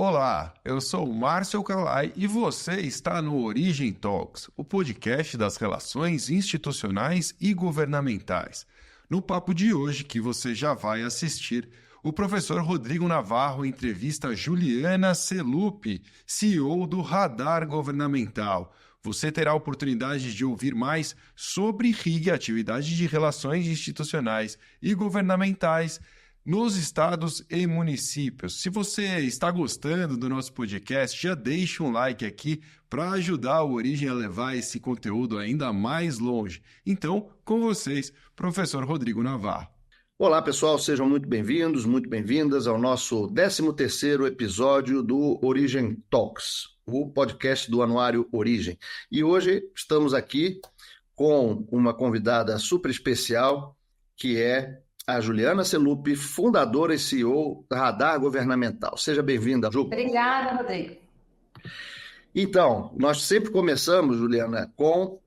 Olá, eu sou o Márcio Calai e você está no Origem Talks, o podcast das relações institucionais e governamentais. No papo de hoje, que você já vai assistir, o professor Rodrigo Navarro entrevista Juliana Selupi, CEO do Radar Governamental. Você terá a oportunidade de ouvir mais sobre RIG, atividade de relações institucionais e governamentais, nos estados e municípios. Se você está gostando do nosso podcast, já deixa um like aqui para ajudar o Origem a levar esse conteúdo ainda mais longe. Então, com vocês, professor Rodrigo Navarro. Olá, pessoal, sejam muito bem-vindos, muito bem-vindas ao nosso 13º episódio do Origem Talks, o podcast do Anuário Origem. E hoje estamos aqui com uma convidada super especial, que é a Juliana Selupi, fundadora e CEO da Radar Governamental. Seja bem-vinda, Ju. Obrigada, Rodrigo. Então, nós sempre começamos, Juliana, com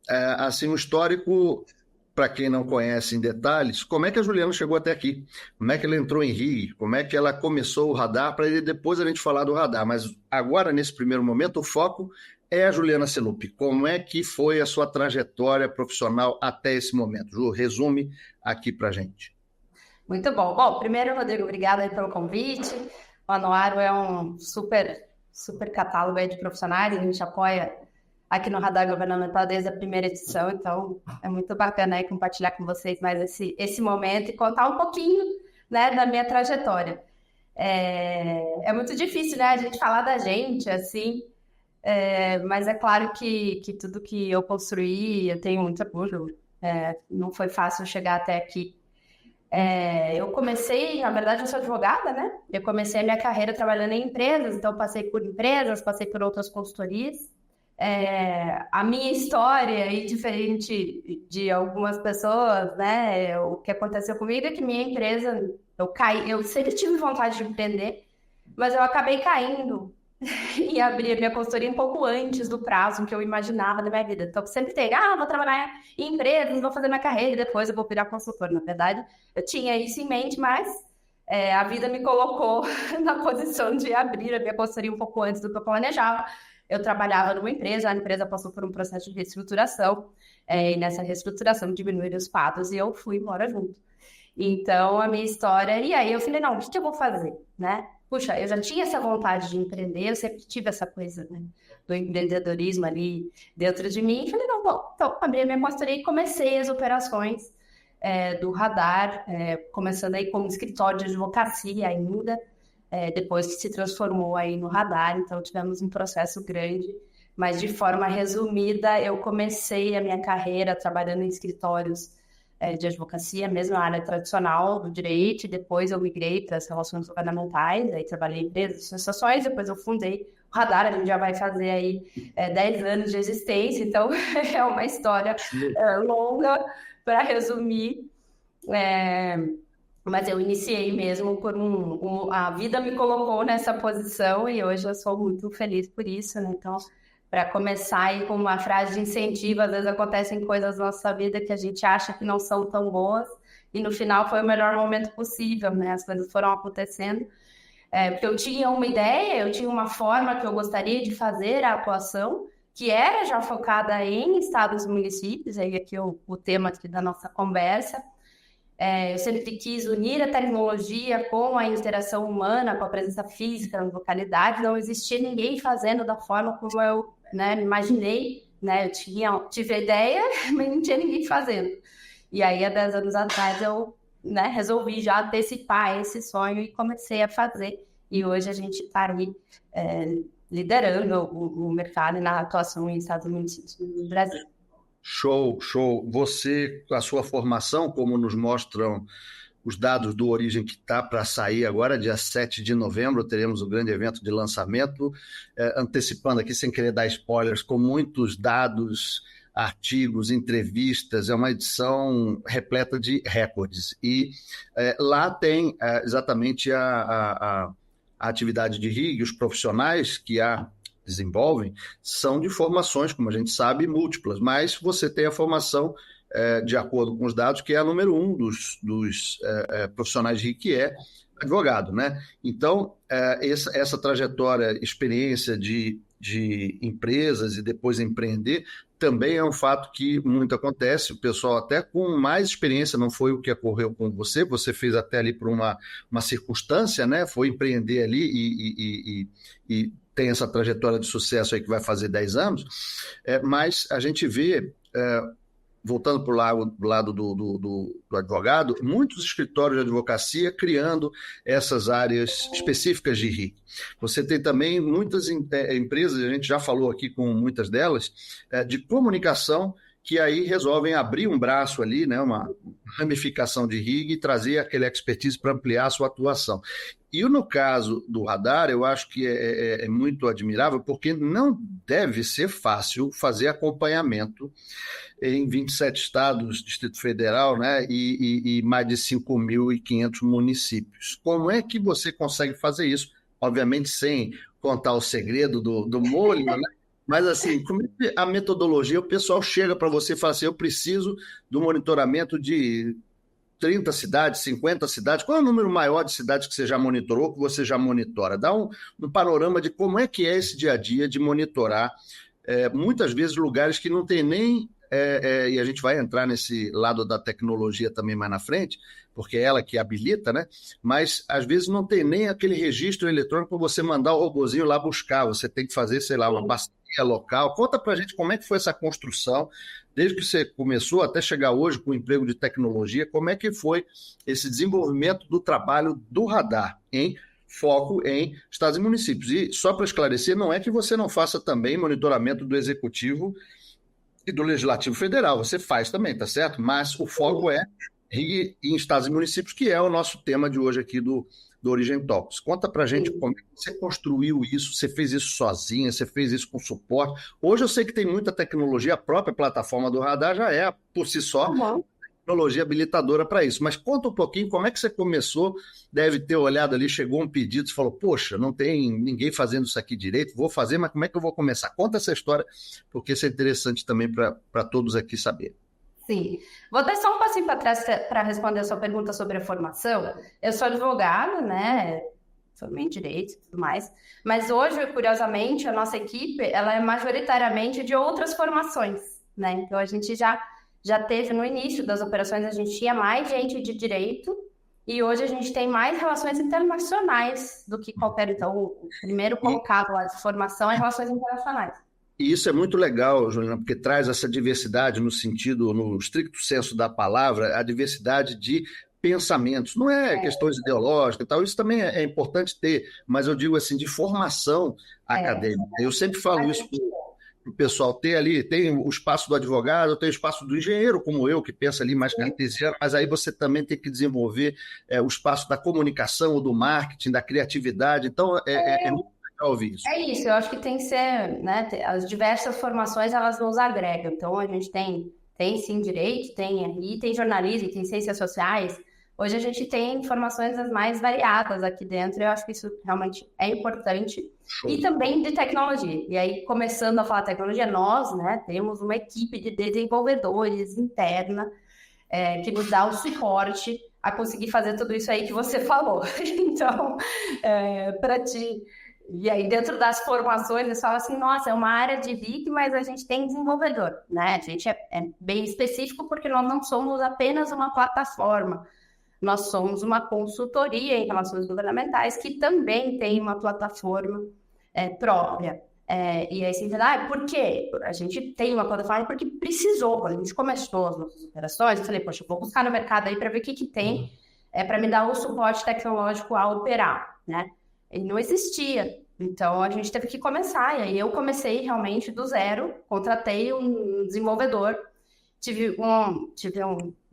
um histórico, para quem não conhece em detalhes, como é que a Juliana chegou até aqui, como é que ela entrou em RIG, como é que ela começou o Radar, para depois a gente falar do Radar. Mas agora, nesse primeiro momento, o foco é a Juliana Selupi. Como é que foi a sua trajetória profissional até esse momento? Ju, resume aqui para a gente. Muito bom. Bom, primeiro, Rodrigo, obrigada aí pelo convite. O Anuário é um super catálogo aí de profissionais, a gente apoia aqui no Radar Governamental desde a primeira edição, então é muito bacana aí compartilhar com vocês mais esse momento e contar um pouquinho, né, da minha trajetória. É muito difícil, né, a gente falar da gente, assim, mas é claro que tudo que eu construí, eu tenho muito orgulho, não foi fácil chegar até aqui. Eu comecei, na verdade, eu sou advogada, né? Eu comecei a minha carreira trabalhando em empresas, então passei por empresas, passei por outras consultorias. A minha história, e diferente de algumas pessoas, né? O que aconteceu comigo é que minha empresa, eu sempre tive vontade de empreender, mas eu acabei caindo e abri a minha consultoria um pouco antes do prazo que eu imaginava da minha vida. Então, sempre tem, vou trabalhar em empresas, vou fazer minha carreira e depois eu vou virar consultor. Na verdade, eu tinha isso em mente, mas a vida me colocou na posição de abrir a minha consultoria um pouco antes do que eu planejava. Eu trabalhava numa empresa, a empresa passou por um processo de reestruturação, e nessa reestruturação diminuíram os quadros e eu fui embora junto. Então, a minha história... E aí eu falei, não, o que eu vou fazer, né? Puxa, eu já tinha essa vontade de empreender, eu sempre tive essa coisa, né, do empreendedorismo ali dentro de mim. E falei, não, bom, então abri a minha consultoria e comecei as operações do Radar, começando aí como escritório de advocacia ainda, depois que se transformou aí no Radar. Então tivemos um processo grande, mas de forma resumida, eu comecei a minha carreira trabalhando em escritórios de advocacia, mesmo na área tradicional do direito, e depois eu migrei para as relações governamentais, aí trabalhei em empresas, associações, depois eu fundei o Radar, a gente já vai fazer aí 10 anos de existência, então é uma história longa para resumir, mas eu iniciei mesmo por a vida me colocou nessa posição e hoje eu sou muito feliz por isso, né? Então, para começar aí com uma frase de incentivo, às vezes acontecem coisas na nossa vida que a gente acha que não são tão boas, e no final foi o melhor momento possível, né? As coisas foram acontecendo. Porque eu tinha uma ideia, eu tinha uma forma que eu gostaria de fazer a atuação, que era já focada em estados e municípios, aí aqui o tema aqui da nossa conversa. Eu sempre quis unir a tecnologia com a interação humana, com a presença física nas localidades. Não existia ninguém fazendo da forma como eu, né, imaginei, né? Eu tive a ideia, mas não tinha ninguém fazendo. E aí, há 10 anos atrás, eu, né, resolvi já antecipar esse sonho e comecei a fazer. E hoje a gente está aí liderando o mercado na atuação em estados e municípios do Brasil. Show, show. Você, a sua formação, como nos mostram os dados do Origem que está para sair agora, dia 7 de novembro, teremos o grande evento de lançamento, antecipando aqui, sem querer dar spoilers, com muitos dados, artigos, entrevistas, é uma edição repleta de recordes. E lá tem exatamente a atividade de RIG, os profissionais que desenvolvem, são de formações, como a gente sabe, múltiplas, mas você tem a formação, de acordo com os dados, que é a número 1 dos profissionais de RIG, que é advogado, né? Então, essa trajetória, experiência de empresas e depois empreender, também é um fato que muito acontece. O pessoal até com mais experiência, não foi o que ocorreu com você, você fez até ali por uma circunstância, né? Foi empreender ali e tem essa trajetória de sucesso aí que vai fazer 10 anos, mas a gente vê... voltando para o lado do advogado, muitos escritórios de advocacia criando essas áreas específicas de RI. Você tem também muitas empresas, a gente já falou aqui com muitas delas, de comunicação, que aí resolvem abrir um braço ali, né, uma ramificação de RIG e trazer aquele expertise para ampliar a sua atuação. E no caso do Radar, eu acho que é muito admirável, porque não deve ser fácil fazer acompanhamento em 27 estados, Distrito Federal, né, e mais de 5.500 municípios. Como é que você consegue fazer isso? Obviamente, sem contar o segredo do molho, né? Mas, assim, como é que a metodologia, o pessoal chega para você e fala assim, eu preciso do monitoramento de 30 cidades, 50 cidades, qual é o número maior de cidades que você já monitorou, que você já monitora? Dá um panorama de como é que é esse dia a dia de monitorar, muitas vezes, lugares que não tem nem... e a gente vai entrar nesse lado da tecnologia também mais na frente, porque é ela que habilita, né? Mas às vezes não tem nem aquele registro eletrônico para você mandar o robozinho lá buscar, você tem que fazer, sei lá, uma bacia local. Conta para a gente como é que foi essa construção, desde que você começou até chegar hoje com o emprego de tecnologia, como é que foi esse desenvolvimento do trabalho do Radar, em foco em estados e municípios. E só para esclarecer, não é que você não faça também monitoramento do Executivo e do Legislativo Federal, você faz também, tá certo? Mas o foco é RIG em estados e municípios, que é o nosso tema de hoje aqui do Origem Talks. Conta pra gente como você construiu isso, você fez isso sozinha, você fez isso com suporte. Hoje eu sei que tem muita tecnologia, a própria plataforma do Radar já é, por si só, tecnologia habilitadora para isso. Mas conta um pouquinho como é que você começou, deve ter olhado ali, chegou um pedido, você falou, poxa, não tem ninguém fazendo isso aqui direito, vou fazer, mas como é que eu vou começar? Conta essa história, porque isso é interessante também para todos aqui saber. Sim. Vou dar só um passinho para trás para responder a sua pergunta sobre a formação. Eu sou advogada, né? Formei em Direito e tudo mais. Mas hoje, curiosamente, a nossa equipe ela é majoritariamente de outras formações, né? Então, a gente já teve no início das operações, a gente tinha mais gente de Direito e hoje a gente tem mais relações internacionais do que qualquer... Então, o primeiro colocado lá de formação é relações internacionais. E isso é muito legal, Juliana, porque traz essa diversidade no sentido, no estricto senso da palavra, a diversidade de pensamentos. Não é questões ideológicas e tal, isso também é importante ter, mas eu digo assim, de formação acadêmica. Eu sempre falo isso para o pessoal ter ali, tem o espaço do advogado, tem o espaço do engenheiro, como eu, que pensa ali mais cartesiano, mas aí você também tem que desenvolver o espaço da comunicação, do marketing, da criatividade. Então, é muito ouvir isso. É isso, eu acho que tem que ser, né, as diversas formações, elas nos agregam. Então, a gente tem sim Direito, tem RI, tem jornalismo, tem Ciências Sociais. Hoje a gente tem formações as mais variadas aqui dentro, eu acho que isso realmente é importante. Show. E também de tecnologia. E aí, começando a falar de tecnologia, nós, né, temos uma equipe de desenvolvedores interna que nos dá o suporte a conseguir fazer tudo isso aí que você falou. Então, para ti... E aí, dentro das formações, eles falam assim, nossa, é uma área de RIC, mas a gente tem desenvolvedor, né? A gente é bem específico porque nós não somos apenas uma plataforma, nós somos uma consultoria em relações governamentais que também tem uma plataforma própria. E aí você fala, por quê? A gente tem uma plataforma porque precisou. Quando a gente começou as nossas operações, eu falei, poxa, eu vou buscar no mercado aí para ver o que tem para me dar o suporte tecnológico a operar, né? Ele não existia, então a gente teve que começar, e aí eu comecei realmente do zero, contratei um desenvolvedor, tive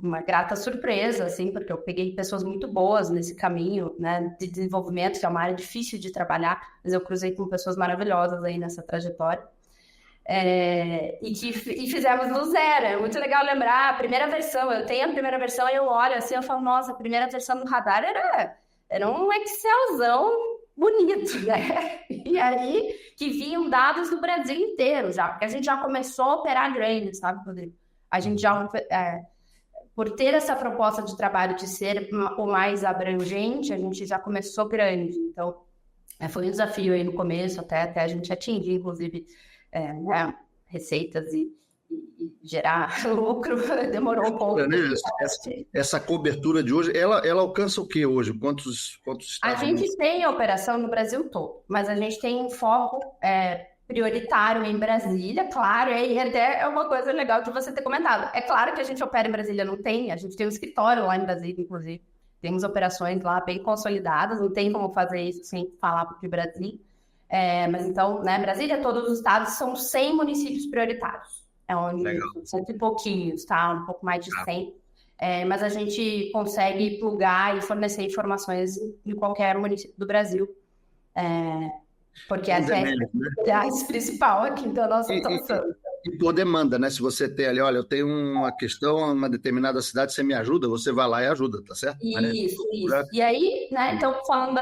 uma grata surpresa, assim, porque eu peguei pessoas muito boas nesse caminho, né, de desenvolvimento, que é uma área difícil de trabalhar, mas eu cruzei com pessoas maravilhosas aí nessa trajetória, e fizemos do zero. É muito legal lembrar, a primeira versão, eu tenho a primeira versão, e eu olho assim, eu falo, nossa, a primeira versão do Radar era um Excelzão bonito, né? E aí que vinham dados do Brasil inteiro já, porque a gente já começou a operar grande, sabe, Rodrigo? A gente já... por ter essa proposta de trabalho de ser o mais abrangente, a gente já começou grande. Então, foi um desafio aí no começo, até a gente atingir, inclusive, né, receitas e gerar lucro. Demorou um pouco. Essa cobertura de hoje, ela alcança o que hoje? Quantos estados? A gente tem operação no Brasil todo, mas a gente tem um foco prioritário em Brasília, claro, e até é uma coisa legal de você ter comentado. É claro que a gente opera em Brasília, não tem, a gente tem um escritório lá em Brasília, inclusive, temos operações lá bem consolidadas, não tem como fazer isso sem falar de Brasília, mas então, né, Brasília, todos os estados são 100 municípios prioritários, é onde são um pouquinhos, tá? Um pouco mais de 100, mas a gente consegue plugar e fornecer informações em qualquer município do Brasil, porque essa é a principal aqui da nossa atuação. E por demanda, né? Se você tem ali, olha, eu tenho uma questão em uma determinada cidade, você me ajuda, você vai lá e ajuda, tá certo? Isso. E aí, né, então, falando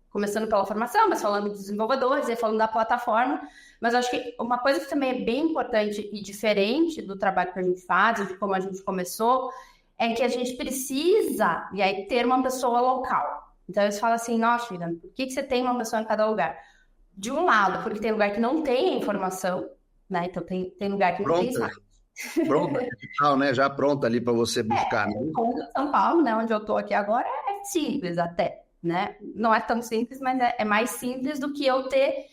começando pela formação, mas falando dos desenvolvedores, e falando da plataforma, mas acho que uma coisa que também é bem importante e diferente do trabalho que a gente faz, e de como a gente começou, é que a gente precisa, e aí, ter uma pessoa local. Então, eles falam assim, nossa, Juliana, por que você tem uma pessoa em cada lugar? De um lado, porque tem lugar que não tem informação, né? Então, tem lugar que não tem site. Pronta, digital, né? Já pronta ali para você buscar. Né? São Paulo, né? Onde eu estou aqui agora, é simples até, né? Não é tão simples, mas é mais simples do que eu ter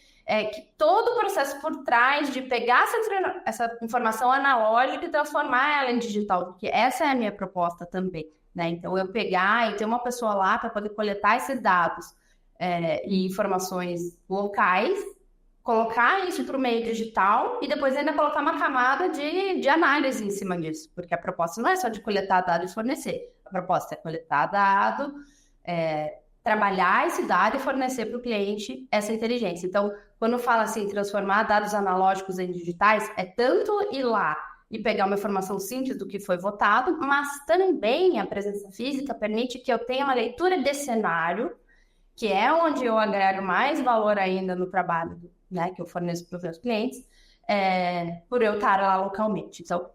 que todo o processo por trás de pegar essa informação analógica e transformar ela em digital, porque essa é a minha proposta também. Né? Então, eu pegar e ter uma pessoa lá para poder coletar esses dados e informações locais, colocar isso para o meio digital e depois ainda colocar uma camada de análise em cima disso, porque a proposta não é só de coletar dado e fornecer, a proposta é coletar dado, trabalhar esse dado e fornecer para o cliente essa inteligência. Então, quando fala assim, transformar dados analógicos em digitais, é tanto ir lá e pegar uma informação simples do que foi votado, mas também a presença física permite que eu tenha uma leitura de cenário, que é onde eu agrego mais valor ainda no trabalho, né, que eu forneço para os meus clientes, por eu estar lá localmente. Então,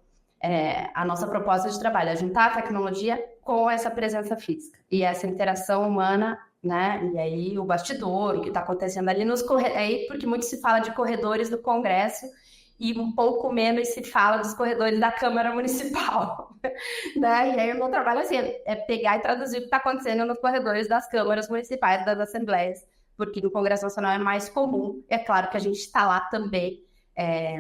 a nossa proposta de trabalho é juntar a tecnologia com essa presença física e essa interação humana, né? E aí o bastidor, o que está acontecendo ali nos corredores, porque muito se fala de corredores do Congresso, e um pouco menos se fala dos corredores da Câmara Municipal, né? E aí o meu trabalho assim, é pegar e traduzir o que está acontecendo nos corredores das câmaras municipais, das assembleias, porque no Congresso Nacional é mais comum. É claro que a gente está lá também,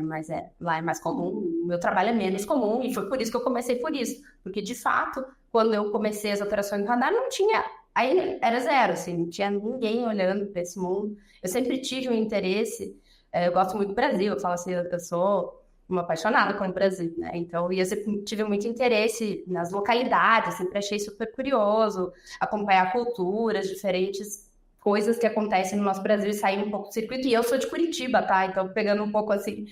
mas lá é mais comum, o meu trabalho é menos comum, e foi por isso que eu comecei por isso, porque de fato, quando eu comecei as operações do radar, não tinha, aí era zero, assim, não tinha ninguém olhando para esse mundo. Eu sempre tive um interesse. Eu gosto muito do Brasil, eu falo assim, eu sou uma apaixonada com o Brasil, né? Então, eu sempre tive muito interesse nas localidades, sempre achei super curioso acompanhar culturas, diferentes coisas que acontecem no nosso Brasil e sair um pouco do circuito. E eu sou de Curitiba, tá? Então, pegando um pouco assim,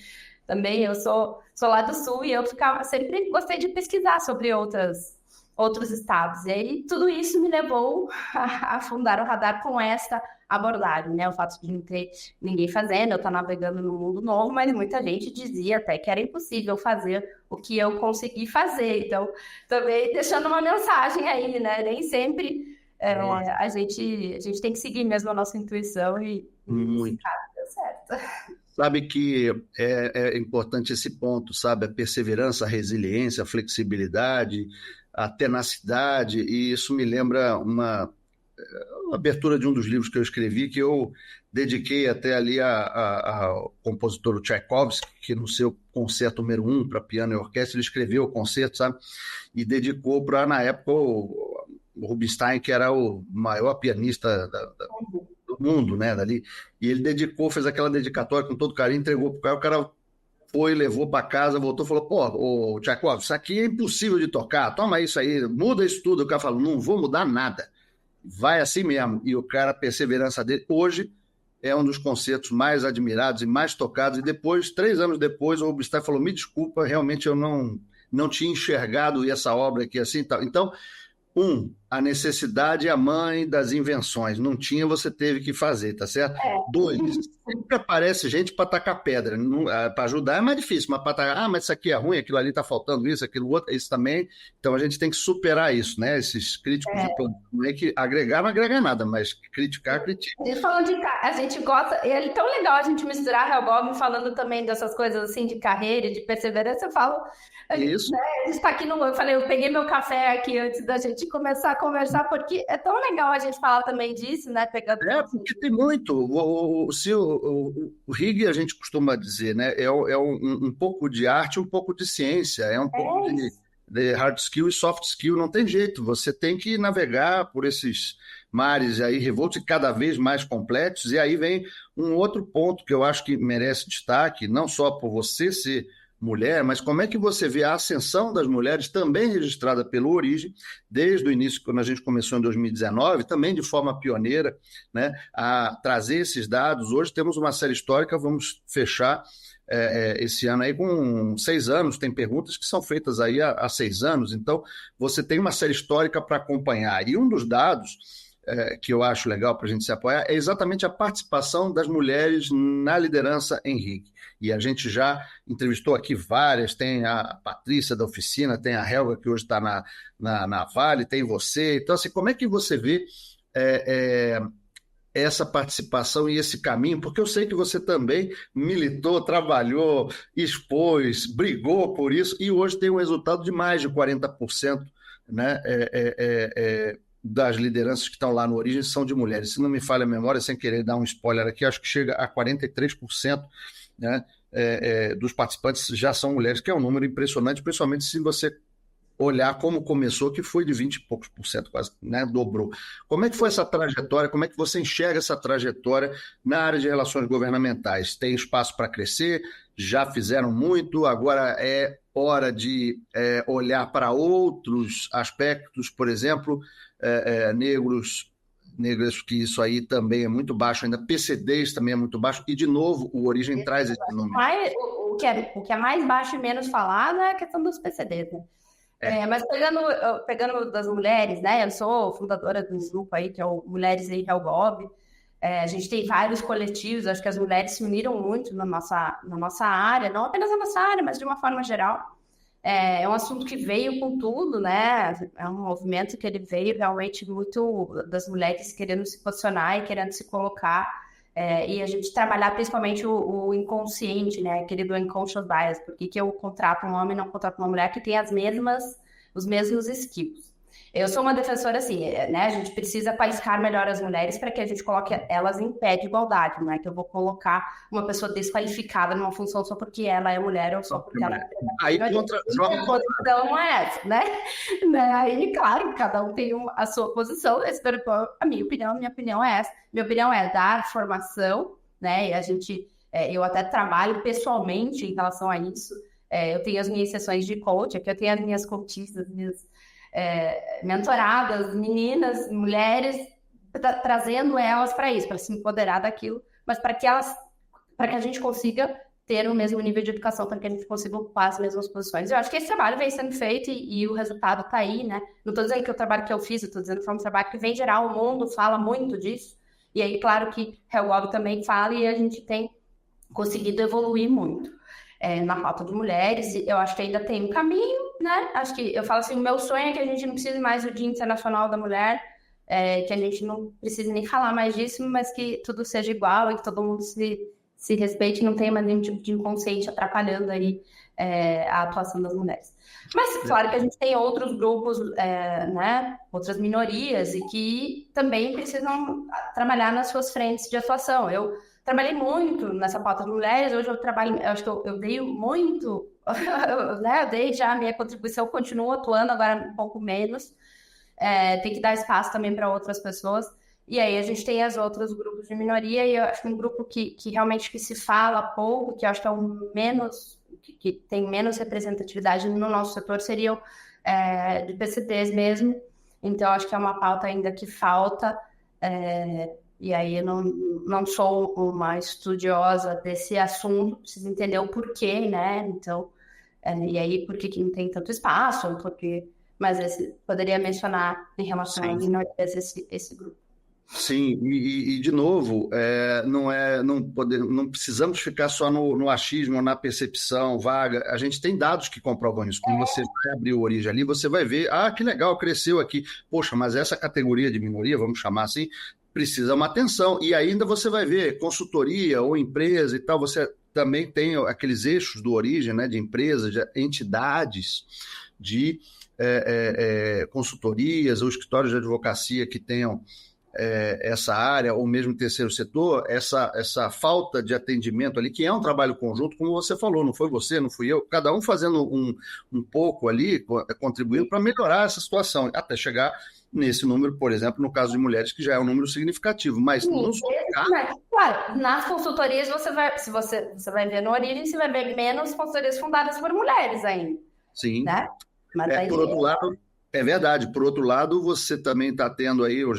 também eu sou lá do Sul e eu sempre gostei de pesquisar sobre outros estados. E aí, tudo isso me levou a fundar o Radar com essa abordagem, né? O fato de não ter ninguém fazendo, eu estar navegando no mundo novo, mas muita gente dizia até que era impossível fazer o que eu consegui fazer. Então, também deixando uma mensagem aí, né? Nem sempre a gente tem que seguir mesmo a nossa intuição e deu certo. Sabe que é importante esse ponto, sabe? A perseverança, a resiliência, a flexibilidade, a tenacidade, e isso me lembra uma abertura de um dos livros que eu escrevi, que eu dediquei até ali ao compositor Tchaikovsky, que no seu concerto número 1 para piano e orquestra, ele escreveu o concerto, sabe? E dedicou para, na época, o Rubinstein, que era o maior pianista do mundo, né? Dali. E ele fez aquela dedicatória com todo carinho, entregou para o cara foi, levou para casa, voltou e falou, pô, Tchaikovsky, isso aqui é impossível de tocar, toma isso aí, muda isso tudo. O cara falou, não vou mudar nada. Vai assim mesmo. E o cara, a perseverança dele, hoje é um dos concertos mais admirados e mais tocados. E depois, 3 anos depois, o Rubinstein falou, me desculpa, realmente eu não tinha enxergado essa obra aqui assim e tal. Então, a necessidade é a mãe das invenções. Não tinha, você teve que fazer, tá certo? 2, sempre aparece gente para tacar pedra. Para ajudar é mais difícil, mas para tacar, mas isso aqui é ruim, aquilo ali está faltando isso, aquilo outro, isso também. Então a gente tem que superar isso, né? Esses críticos de plantão. Não é que agregar não agrega nada, mas criticar, critica. A gente falando a gente gosta, e é tão legal a gente misturar Helgov falando também dessas coisas assim de carreira, de perseverança. Eu falo, Isso. Né, a gente está aqui eu falei, eu peguei meu café aqui antes da gente começar a conversar, porque é tão legal a gente falar também disso, né? Pegando... Porque tem muito. O Rig, a gente costuma dizer, né? É um pouco de arte, um pouco de ciência, é um pouco de hard skill e soft skill, não tem jeito. Você tem que navegar por esses mares aí revoltos e cada vez mais complexos. E aí vem um outro ponto que eu acho que merece destaque, não só por você ser mulher, mas como é que você vê a ascensão das mulheres, também registrada pelo Origem, desde o início, quando a gente começou em 2019, também de forma pioneira, né, a trazer esses dados. Hoje temos uma série histórica, vamos fechar esse ano aí com 6 anos, tem perguntas que são feitas aí há 6 anos, então você tem uma série histórica para acompanhar. E um dos dados que eu acho legal para a gente se apoiar é exatamente a participação das mulheres na liderança em RIG. E a gente já entrevistou aqui várias, tem a Patrícia da oficina, tem a Helga, que hoje está na Vale, tem você. Então, assim, como é que você vê essa participação e esse caminho? Porque eu sei que você também militou, trabalhou, expôs, brigou por isso, e hoje tem um resultado de mais de 40%, né? Das lideranças que estão lá no Origem são de mulheres. Se não me falha a memória, sem querer dar um spoiler aqui, acho que chega a 43%, né, dos participantes já são mulheres, que é um número impressionante, principalmente se você olhar como começou, que foi de 20 e poucos por cento, quase, né, dobrou. Como é que foi essa trajetória? Como é que você enxerga essa trajetória na área de relações governamentais? Tem espaço para crescer? Já fizeram muito? Agora é hora de olhar para outros aspectos, por exemplo, negras, que isso aí também é muito baixo, ainda PCDs também é muito baixo, e de novo o Origem traz esse número. O que é mais baixo e menos falado é a questão dos PCDs, né? Mas pegando das mulheres, né? Eu sou fundadora de um grupo aí, que é o Mulheres em Helgov. A gente tem vários coletivos, acho que as mulheres se uniram muito na nossa área, não apenas na nossa área, mas de uma forma geral. É um assunto que veio com tudo, né? É um movimento que ele veio realmente muito das mulheres querendo se posicionar e querendo se colocar, e a gente trabalhar principalmente o inconsciente, né? Aquele do unconscious bias, porque que eu contrato um homem e não contrato uma mulher que tem os mesmos skills. Eu sou uma defensora assim, né? A gente precisa qualificar melhor as mulheres para que a gente coloque elas em pé de igualdade, não é que eu vou colocar uma pessoa desqualificada numa função só porque ela é mulher ou só porque ela é mulher. Aí a posição não é essa, né? Aí, claro, cada um tem a sua posição. A minha opinião é essa. Minha opinião é dar formação, né? E a gente, eu até trabalho pessoalmente em relação a isso. Eu tenho as minhas sessões de coach, aqui eu tenho as minhas coaches, as minhas mentoradas, meninas, mulheres, trazendo elas para isso, para se empoderar daquilo, mas para que a gente consiga ter o mesmo nível de educação, para que a gente consiga ocupar as mesmas posições. Eu acho que esse trabalho vem sendo feito e o resultado está aí, né? Não estou dizendo que o trabalho que eu fiz, eu estou dizendo que foi um trabalho que vem geral, o mundo fala muito disso, e aí, claro que Helgov também fala, e a gente tem conseguido evoluir muito na pauta de mulheres. Eu acho que ainda tem um caminho, né? Acho que eu falo assim, o meu sonho é que a gente não precise mais do Dia Internacional da Mulher, que a gente não precise nem falar mais disso, mas que tudo seja igual e que todo mundo se respeite, não tenha mais nenhum tipo de inconsciente atrapalhando aí a atuação das mulheres. Mas claro que a gente tem outros grupos, né? Outras minorias, e que também precisam trabalhar nas suas frentes de atuação. Eu trabalhei muito nessa pauta de mulheres, hoje eu acho que eu dei muito, né? Eu dei já a minha contribuição, continuo atuando, agora um pouco menos, tem que dar espaço também para outras pessoas, e aí a gente tem os outros grupos de minoria, e eu acho que um grupo que realmente que se fala pouco, que eu acho que é o menos, que tem menos representatividade no nosso setor, seriam de PCDs mesmo, então acho que é uma pauta ainda que falta, e aí eu não sou uma estudiosa desse assunto, preciso entender o porquê, né? Então, e aí por que não tem tanto espaço, mas poderia mencionar em relação às minorias esse grupo. Sim, e de novo, não precisamos ficar só no achismo, na percepção vaga. A gente tem dados que comprovam isso. Quando você vai abrir o Origem ali, você vai ver, que legal, cresceu aqui. Poxa, mas essa categoria de minoria, vamos chamar assim, precisa uma atenção. E ainda você vai ver consultoria ou empresa e tal, você também tem aqueles eixos do Origem, né, de empresas, de entidades, de consultorias ou escritórios de advocacia que tenham essa área, ou mesmo terceiro setor, essa falta de atendimento ali, que é um trabalho conjunto, como você falou, não foi você, não fui eu, cada um fazendo um pouco ali, contribuindo para melhorar essa situação, até chegar nesse número, por exemplo, no caso de mulheres, que já é um número significativo, mas claro, nas consultorias você vai ver no Origem, você vai ver menos consultorias fundadas por mulheres ainda. Sim. Né? Mas por outro lado, é verdade. Por outro lado, você também está tendo aí, eu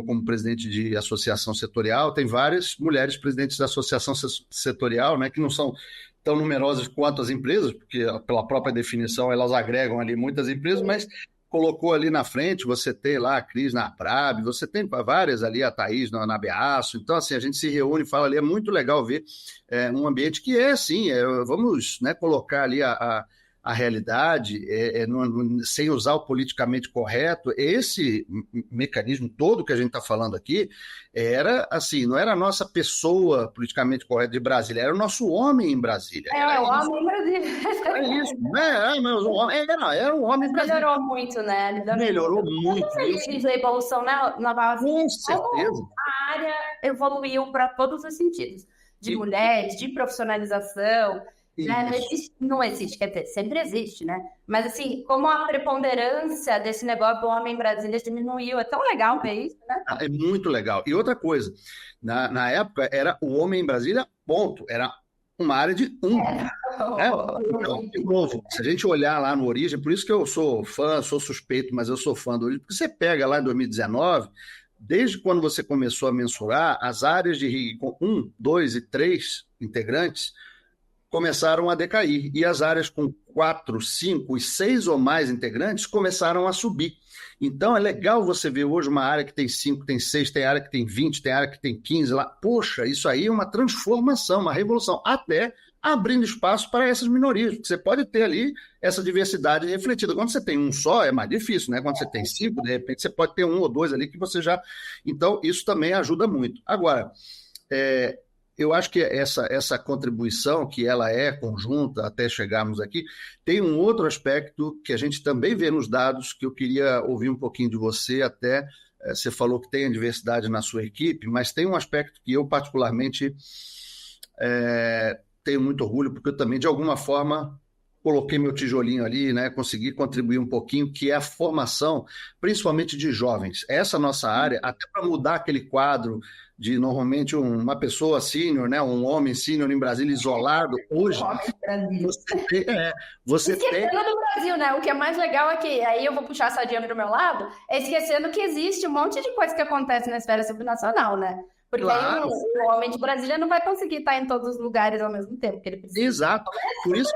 como presidente de associação setorial, tem várias mulheres presidentes da associação setorial, né, que não são tão numerosas quanto as empresas, porque pela própria definição elas agregam ali muitas empresas, mas colocou ali na frente, você tem lá a Cris na Aprab, você tem várias ali, a Thaís na Beaço, então assim, a gente se reúne e fala ali, é muito legal ver um ambiente que assim, vamos, né, colocar ali a realidade, sem usar o politicamente correto. Esse mecanismo todo que a gente está falando aqui era assim, não era a nossa pessoa politicamente correta de Brasília, era o nosso homem em Brasília. O homem em Brasília. É isso, era um homem em Brasília. Melhorou muito, né? Melhorou muito. A evolução naval. Com certeza. A área evoluiu para todos os sentidos, de mulheres, de profissionalização. Né? Não existe, quer dizer, sempre existe, né? Mas assim, como a preponderância desse negócio do homem em Brasília diminuiu, é tão legal ver isso, né? É muito legal. E outra coisa, na época era o homem em Brasília, ponto. Era uma área de né? Então, de novo, se a gente olhar lá no Origem, por isso que eu sou fã, sou suspeito, mas eu sou fã do Origem, porque você pega lá em 2019, desde quando você começou a mensurar, as áreas de RIG com 1, 2 e 3 integrantes começaram a decair, e as áreas com 4, 5 e 6 ou mais integrantes começaram a subir. Então é legal você ver hoje uma área que tem 5, tem 6, tem área que tem 20, tem área que tem 15 lá. Poxa, isso aí é uma transformação, uma revolução, até abrindo espaço para essas minorias, porque você pode ter ali essa diversidade refletida. Quando você tem um só, é mais difícil, né? Quando você tem 5, de repente você pode ter 1 ou 2 ali que você já... Então isso também ajuda muito. Agora, eu acho que essa contribuição, que ela é conjunta até chegarmos aqui, tem um outro aspecto que a gente também vê nos dados, que eu queria ouvir um pouquinho de você, até você falou que tem a diversidade na sua equipe, mas tem um aspecto que eu particularmente tenho muito orgulho, porque eu também, de alguma forma, coloquei meu tijolinho ali, né, consegui contribuir um pouquinho, que é a formação, principalmente de jovens. Essa nossa área, até para mudar aquele quadro de, normalmente, uma pessoa sênior, né, um homem sênior em Brasília isolado, hoje você tem... Esquecendo do Brasil, né? O que é mais legal é que, aí eu vou puxar a sardinha para o meu lado, é esquecendo que existe um monte de coisa que acontece na esfera subnacional, né? Porque aí o homem de Brasília não vai conseguir estar em todos os lugares ao mesmo tempo que ele precisa. Exato. Por isso...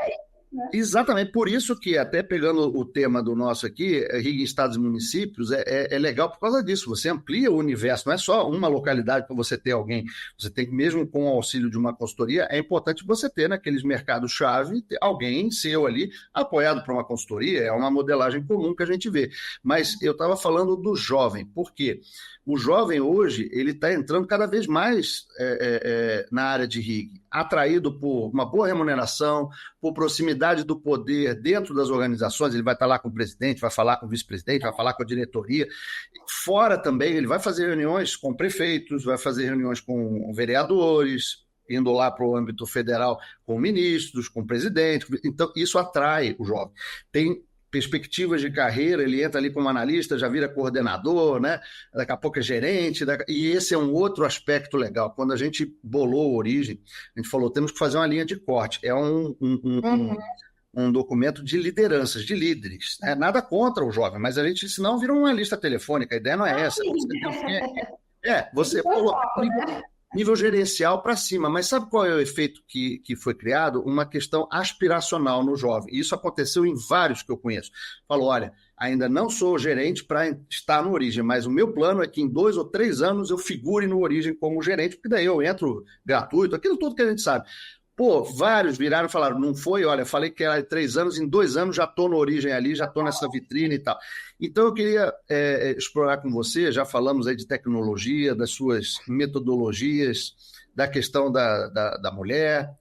Exatamente, por isso que, até pegando o tema do nosso aqui, RIG em Estados e Municípios, é legal por causa disso, você amplia o universo, não é só uma localidade para você ter alguém, você tem que, mesmo com o auxílio de uma consultoria, é importante você ter naqueles mercados-chave, alguém seu ali, apoiado por uma consultoria, é uma modelagem comum que a gente vê. Mas eu estava falando do jovem, por quê? O jovem hoje, ele está entrando cada vez mais na área de RIG, atraído por uma boa remuneração, por proximidade do poder dentro das organizações, ele vai estar lá com o presidente, vai falar com o vice-presidente, vai falar com a diretoria. Fora também, ele vai fazer reuniões com prefeitos, vai fazer reuniões com vereadores, indo lá para o âmbito federal com ministros, com presidente. Então, isso atrai o jovem. Tem perspectivas de carreira, ele entra ali como analista, já vira coordenador, né? Daqui a pouco é gerente, e esse é um outro aspecto legal. Quando a gente bolou a Origem, a gente falou, temos que fazer uma linha de corte. É um documento de lideranças, de líderes. Né? Nada contra o jovem, mas a gente, senão, vira uma lista telefônica. A ideia não é essa. Você nível gerencial para cima. Mas sabe qual é o efeito que foi criado? Uma questão aspiracional no jovem. Isso aconteceu em vários que eu conheço. Falou, olha, ainda não sou gerente para estar no Origem, mas o meu plano é que em 2 ou 3 anos eu figure no Origem como gerente, porque daí eu entro gratuito, aquilo tudo que a gente sabe. Pô, vários viraram e falaram, não foi, olha, falei que era 3 anos, em 2 anos já estou no Origem ali, já estou nessa vitrine e tal. Então eu queria explorar com você, já falamos aí de tecnologia, das suas metodologias, da questão da mulher,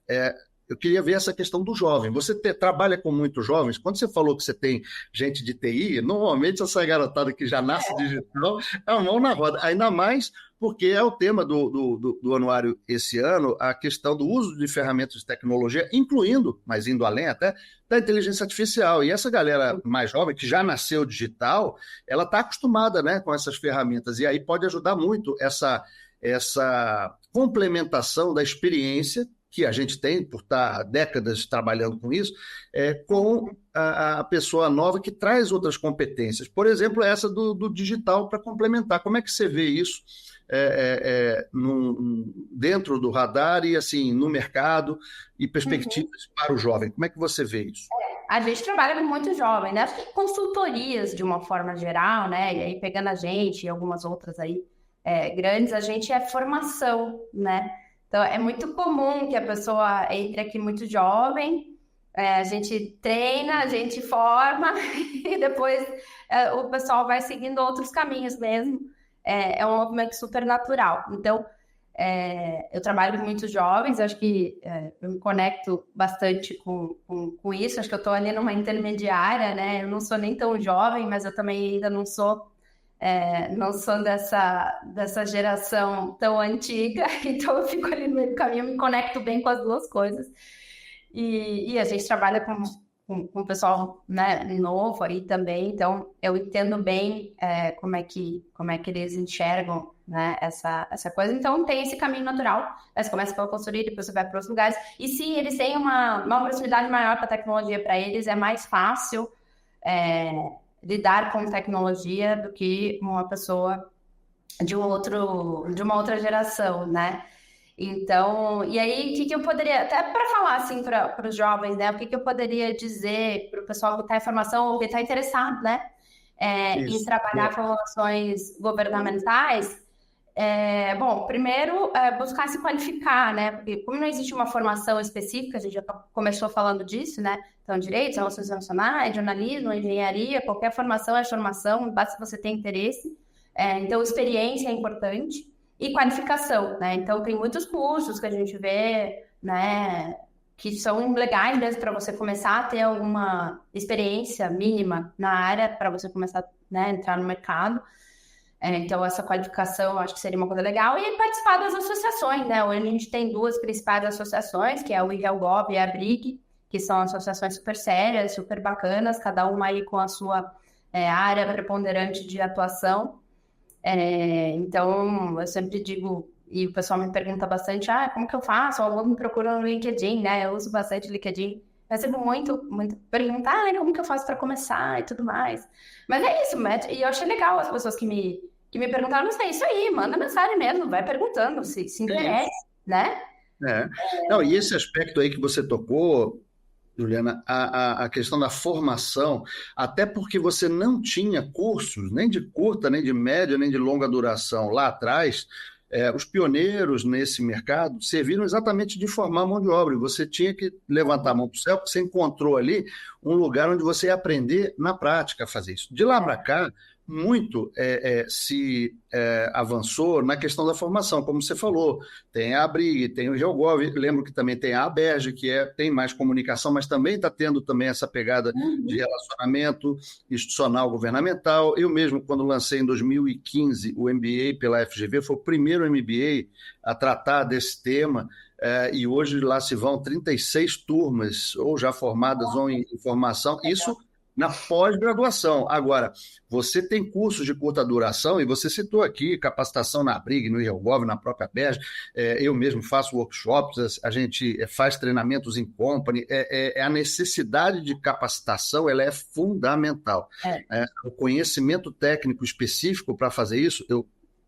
eu queria ver essa questão do jovem. Você trabalha com muitos jovens, quando você falou que você tem gente de TI, normalmente essa garotada que já nasce digital é uma mão na roda, ainda mais porque é o tema do anuário esse ano, a questão do uso de ferramentas de tecnologia, incluindo, mas indo além até, da inteligência artificial. E essa galera mais jovem, que já nasceu digital, ela está acostumada, né, com essas ferramentas, e aí pode ajudar muito essa complementação da experiência que a gente tem, por estar décadas trabalhando com isso, com a pessoa nova que traz outras competências. Por exemplo, essa do digital para complementar. Como é que você vê isso dentro do radar e assim no mercado e perspectivas para o jovem? Como é que você vê isso? A gente trabalha com muito jovem, né? Acho que consultorias de uma forma geral, né? E aí pegando a gente e algumas outras aí grandes, a gente é formação, né? Então, é muito comum que a pessoa entre aqui muito jovem, a gente treina, a gente forma e depois o pessoal vai seguindo outros caminhos mesmo. É um movimento super natural. Então, eu trabalho com muitos jovens, acho que eu me conecto bastante com isso, acho que eu estou ali numa intermediária, né? Eu não sou nem tão jovem, mas eu também ainda não sou dessa geração tão antiga, então eu fico ali no meio do caminho, me conecto bem com as duas coisas. E a gente trabalha com o pessoal, né, novo aí também, então eu entendo bem como é que eles enxergam, né, essa coisa. Então tem esse caminho natural, você começa pela consultoria, depois você vai para outros lugares, e sim, eles têm uma proximidade maior com a tecnologia, para eles é mais fácil lidar com tecnologia do que uma pessoa de uma outra geração, né? Então, e aí, o que eu poderia, até para falar assim para os jovens, né? O que eu poderia dizer para o pessoal que está em formação ou que está interessado, né? Em trabalhar com relações governamentais. Bom, primeiro, buscar se qualificar, né? Porque como não existe uma formação específica, a gente já começou falando disso, né? Então, direitos, relações internacionais, jornalismo, engenharia, qualquer formação é formação, basta você ter interesse. Então, experiência é importante e qualificação, né? Então, tem muitos cursos que a gente vê, né? Que são legais mesmo para você começar a ter alguma experiência mínima na área, para você começar, né, a entrar no mercado. Então, essa qualificação eu acho que seria uma coisa legal. E participar das associações, né? Hoje a gente tem 2 principais associações, que é o IRELGOV e a BRIG, que são associações super sérias, super bacanas, cada uma aí com a sua área preponderante de atuação. Então, eu sempre digo, e o pessoal me pergunta bastante, como que eu faço? O aluno me procura no LinkedIn, né? Eu uso bastante o LinkedIn. Eu recebo muito perguntar, como que eu faço para começar e tudo mais. Mas é isso, Matt. E eu achei legal as pessoas que me perguntaram, não sei, isso aí, manda mensagem mesmo, vai perguntando, se interessa, né? Não, e esse aspecto aí que você tocou, Juliana, a questão da formação, até porque você não tinha cursos, nem de curta, nem de média, nem de longa duração lá atrás, os pioneiros nesse mercado serviram exatamente de formar mão de obra, e você tinha que levantar a mão para o céu, porque você encontrou ali um lugar onde você ia aprender na prática a fazer isso. De lá para cá, muito se avançou na questão da formação, como você falou, tem a ABRIG, tem o IRELGOV, lembro que também tem a ABERJ, que tem mais comunicação, mas também está tendo também essa pegada de relacionamento institucional governamental. Eu mesmo, quando lancei em 2015 o MBA pela FGV, foi o primeiro MBA a tratar desse tema, e hoje lá se vão 36 turmas, ou já formadas ou em formação, isso na pós-graduação. Agora, você tem cursos de curta duração, e você citou aqui capacitação na ABRIG, no IRELGOV, na própria BERJ, eu mesmo faço workshops, a gente faz treinamentos em company, a necessidade de capacitação ela é fundamental. O conhecimento técnico específico para fazer isso, eu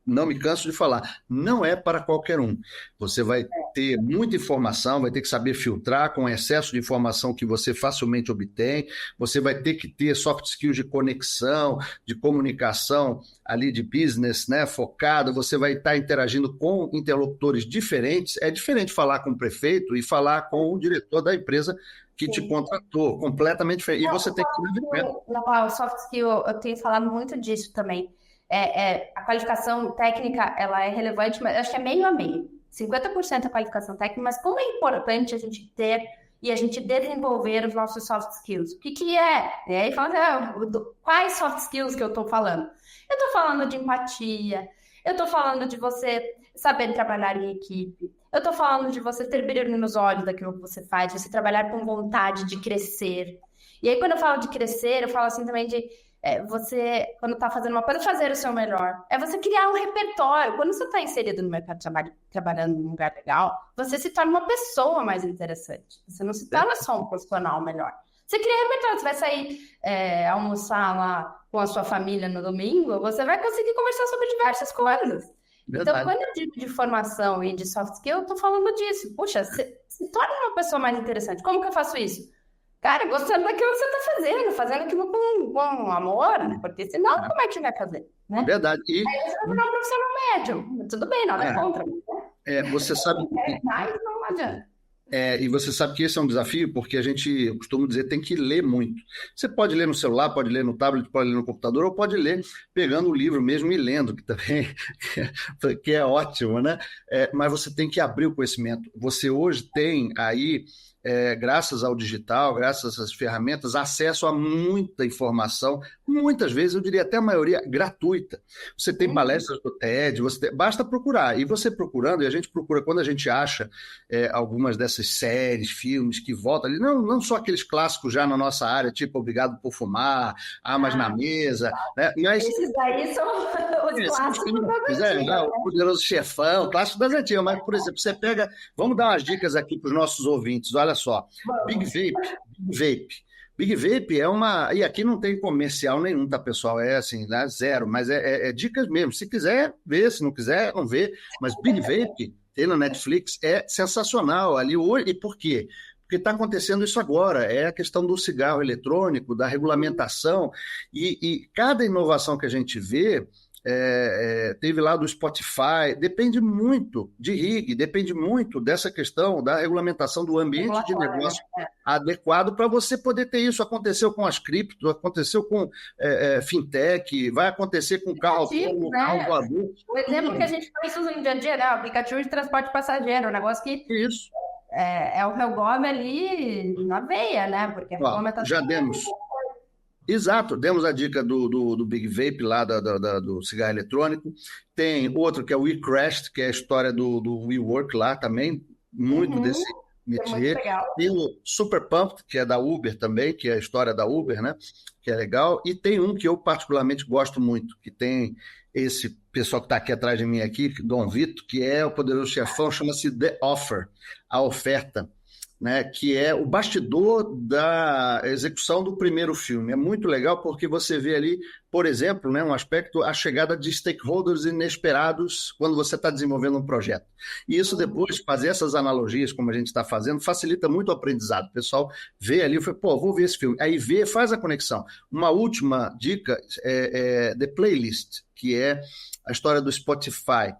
não me canso de falar, não é para qualquer um. Você vai ter muita informação, vai ter que saber filtrar com excesso de informação que você facilmente obtém, você vai ter que ter soft skills de conexão, de comunicação ali de business, né, focado, você vai estar interagindo com interlocutores diferentes. É diferente falar com o prefeito e falar com o diretor da empresa que te contratou, completamente diferente. E você tem que... Não, o soft skill, eu tenho falado muito disso também. A qualificação técnica, ela é relevante, mas eu acho que é meio a meio. 50% é qualificação técnica, mas como é importante a gente ter e a gente desenvolver os nossos soft skills? O que é? E aí fala, quais soft skills que eu estou falando? Eu estou falando de empatia, eu estou falando de você saber trabalhar em equipe, eu estou falando de você ter brilho nos olhos daquilo que você faz, você trabalhar com vontade de crescer. E aí, quando eu falo de crescer, eu falo assim também de você, quando está fazendo uma coisa, fazer o seu melhor. É você criar um repertório. Quando você está inserido no mercado de trabalho, trabalhando num lugar legal, você se torna uma pessoa mais interessante. Você não se torna só um profissional melhor. Você cria repertório. Você vai sair almoçar lá com a sua família no domingo, você vai conseguir conversar sobre diversas coisas. Verdade. Então, quando eu digo de formação e de soft skill, eu estou falando disso. Puxa, se torna uma pessoa mais interessante. Como que eu faço isso? Cara, gostando daquilo que você está fazendo aquilo com amor, né? Porque senão, como é que você vai fazer? Né? Verdade. E aí você vai virar um profissional médio. Tudo bem, nada contra. Você sabe... Mas não adianta. E você sabe que esse é um desafio, porque eu costumo dizer, tem que ler muito. Você pode ler no celular, pode ler no tablet, pode ler no computador, ou pode ler pegando o livro mesmo e lendo, que também que é ótimo, né? Mas você tem que abrir o conhecimento. Você hoje tem aí... graças ao digital, graças às ferramentas, acesso a muita informação, muitas vezes, eu diria até a maioria, gratuita. Você tem palestras do TED, basta procurar. E você procurando, e a gente procura, quando a gente acha algumas dessas séries, filmes que voltam ali, não só aqueles clássicos já na nossa área, tipo Obrigado por Fumar, Armas na Mesa, né? Mas, esses daí são os clássicos das antigas, O Poderoso Chefão, clássico das antigas, mas, por exemplo, você pega, vamos dar umas dicas aqui para os nossos ouvintes, olha só, Big Vape é uma... E aqui não tem comercial nenhum, tá, pessoal? É assim, né? Zero, mas é dicas mesmo. Se quiser, vê. Se não quiser, não vê. Mas Big Vape, tem na Netflix, é sensacional ali hoje. E por quê? Porque está acontecendo isso agora. É a questão do cigarro eletrônico, da regulamentação. E cada inovação que a gente vê... teve lá do Spotify, depende muito de RIG, depende muito dessa questão da regulamentação do ambiente de negócio adequado para você poder ter isso. Aconteceu com as criptos, aconteceu com fintech, vai acontecer com carro autônomo, carro voador. O exemplo que a gente faz usa no dia a dia, né? O aplicativo de transporte passageiro, um negócio que isso. É o Helgome ali na veia, né? Porque já demos. Exato, demos a dica do Big Vape lá, do cigarro eletrônico. Tem outro que é o WeCrashed, que é a história do WeWork lá também, muito desse métier. Tem o Super Pumped, que é da Uber também, que é a história da Uber, né? Que é legal. E tem um que eu particularmente gosto muito, que tem esse pessoal que está aqui atrás de mim aqui, Dom Vito, que é o Poderoso Chefão, chama-se The Offer, a oferta. Né, que é o bastidor da execução do primeiro filme. É muito legal porque você vê ali, por exemplo, né, um aspecto, a chegada de stakeholders inesperados quando você está desenvolvendo um projeto. E isso depois, fazer essas analogias, como a gente está fazendo, facilita muito o aprendizado. O pessoal vê ali e fala, vou ver esse filme. Aí vê, faz a conexão. Uma última dica é The Playlist, que é a história do Spotify.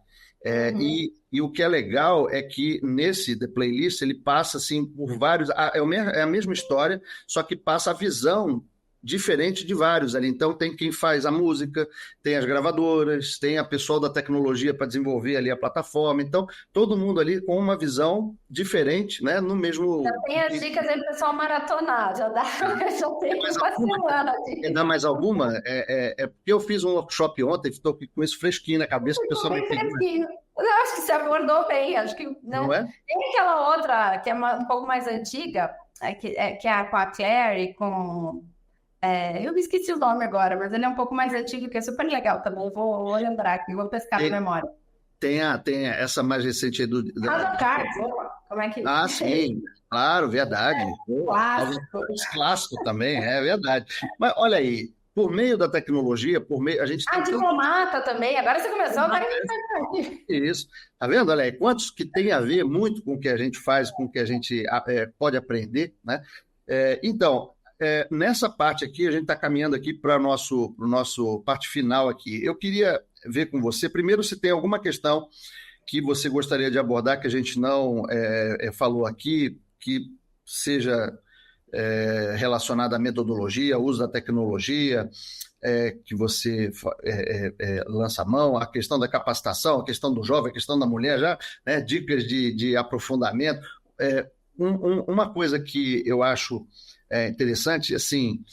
E o que é legal é que nesse The Playlist ele passa assim por vários... É a mesma história, só que passa a visão diferente de vários ali. Então tem quem faz a música, tem as gravadoras, tem a pessoa da tecnologia para desenvolver ali a plataforma. Então todo mundo ali com uma visão diferente, né? No mesmo... Já tem as dicas aí para o pessoal maratonar, já tem uma semana. Quer dar mais alguma? Porque eu fiz um workshop ontem, estou com isso fresquinho na cabeça, que o pessoal não entendeu. Eu acho que você abordou bem, acho que não é? Tem aquela outra que é um pouco mais antiga, que é com a Claire e com... eu me esqueci o nome agora, mas ele é um pouco mais antigo, que é super legal também. Eu vou lembrar aqui, vou pescar na memória. Tem essa mais recente aí do... Como é que... sim, claro, verdade. Clássico. Clássico também, é verdade. Mas olha aí, por meio da tecnologia, a gente tem... diplomata também, agora você começou, agora Isso. Tá vendo, olha aí, quantos que tem a ver muito com o que a gente faz, com o que a gente pode aprender, né? Então, nessa parte aqui, a gente está caminhando aqui para o nosso parte final aqui. Eu queria ver com você, primeiro, se tem alguma questão que você gostaria de abordar, que a gente não falou aqui, que seja relacionada à metodologia, ao uso da tecnologia, que você lança a mão, a questão da capacitação, a questão do jovem, a questão da mulher, já, né, dicas de aprofundamento. Uma coisa que eu acho interessante, assim,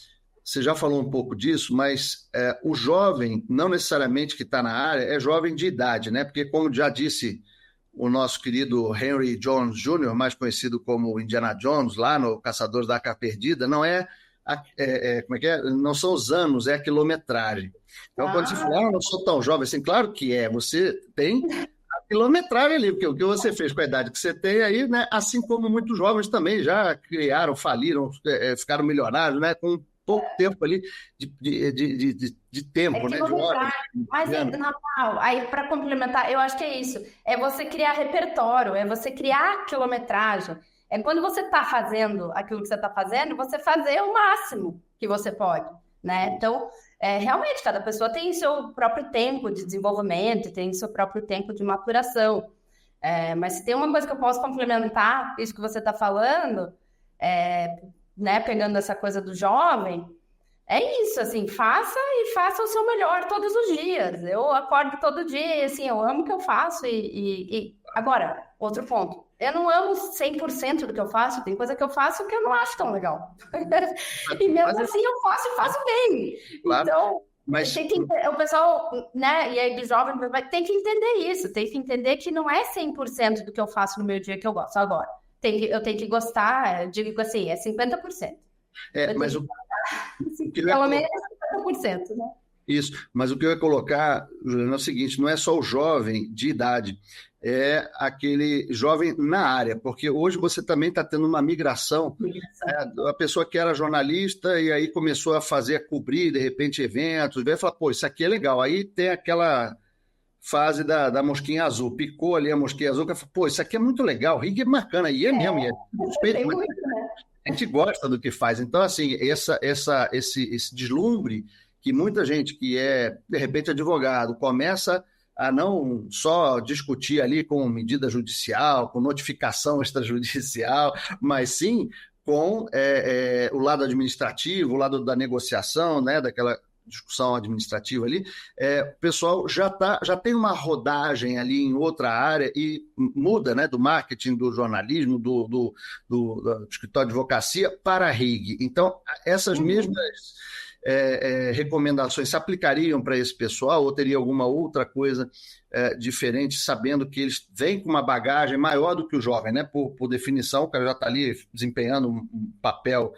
você já falou um pouco disso, mas o jovem, não necessariamente que está na área, é jovem de idade, né? Porque, como já disse o nosso querido Henry Jones Jr., mais conhecido como Indiana Jones, lá no Caçadores da Arca Perdida, não como é que é? Não são os anos, é a quilometragem. Então, quando você fala, eu não sou tão jovem assim, claro que você tem a quilometragem ali, porque o que você fez com a idade que você tem aí, né? Assim como muitos jovens também já criaram, faliram, ficaram milionários, né? Com pouco tempo ali de tempo, né? De horas. Mas, Natal, aí para complementar, eu acho que é isso. É você criar repertório, é você criar quilometragem. É quando você está fazendo aquilo que você está fazendo, você fazer o máximo que você pode, né? Então, realmente, cada pessoa tem seu próprio tempo de desenvolvimento, tem seu próprio tempo de maturação. Mas se tem uma coisa que eu posso complementar, isso que você está falando, né, pegando essa coisa do jovem, é isso, assim, faça o seu melhor todos os dias. Eu acordo todo dia, assim, eu amo o que eu faço Agora, outro ponto, eu não amo 100% do que eu faço, tem coisa que eu faço que eu não acho tão legal. E mesmo assim eu faço bem. Claro. Então, mas o pessoal, né, e aí do jovem, tem que entender isso, tem que entender que não é 100% do que eu faço no meu dia que eu gosto agora. Eu tenho que gostar, eu digo assim, é 50%. Mas pelo menos 50%, né? Isso, mas o que eu ia colocar, Juliana, é o seguinte, não é só o jovem de idade, é aquele jovem na área, porque hoje você também está tendo uma migração. A pessoa que era jornalista e aí começou a cobrir, de repente, eventos, veio falar, pô, isso aqui é legal. Aí tem aquela fase da mosquinha azul, picou ali a mosquinha azul, que fala, pô, isso aqui é muito legal, rig é bacana, e mesmo, e respeito, mas a gente gosta do que faz. Então, assim, esse deslumbre que muita gente que é, de repente, advogado, começa a não só discutir ali com medida judicial, com notificação extrajudicial, mas sim com o lado administrativo, o lado da negociação, né, daquela discussão administrativa ali, o pessoal já tem uma rodagem ali em outra área e muda, né, do marketing, do jornalismo, do escritório de advocacia para a RIG. Então, essas mesmas recomendações se aplicariam para esse pessoal ou teria alguma outra coisa diferente, sabendo que eles vêm com uma bagagem maior do que o jovem, né? Por definição, o cara já está ali desempenhando um papel